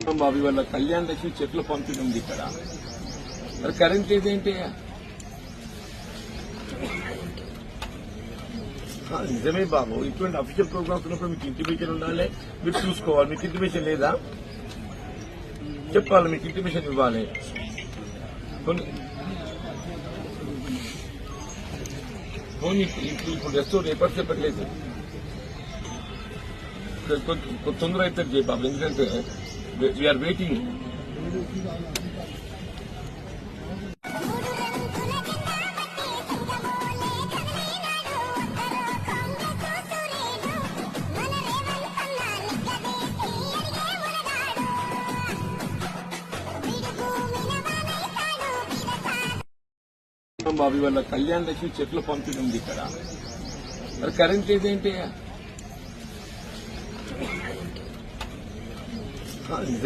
బాబు ఇవాళ కళ్యాణ లక్ష్మి చెట్లు పంపిణీ ఉంది ఇక్కడ. మరి కరెంట్ ఏదేంటి? నిజమే బాబు, ఇటువంటి అఫీషియల్ ప్రోగ్రామ్స్ ఉన్నప్పుడు మీకు ఇంటిమేషన్ ఉండాలి, మీరు చూసుకోవాలి. మీకు ఇంటిమేషన్ లేదా? చెప్పాలి, మీకు ఇంటిమేషన్ ఇవ్వాలి. ఇప్పుడు రెస్టారెంట్ ఎప్పటి చెప్పట్లేదు, తొందర అయితే చేయి బాబు, ఎందుకంటే వీఆర్ వెయిటింగ్. బాబు ఇవాళ కళ్యాణ లక్ష్మి చెట్లు పంపిణీ ఉంది ఇక్కడ. మరి కరెంట్ ఏదేంటి?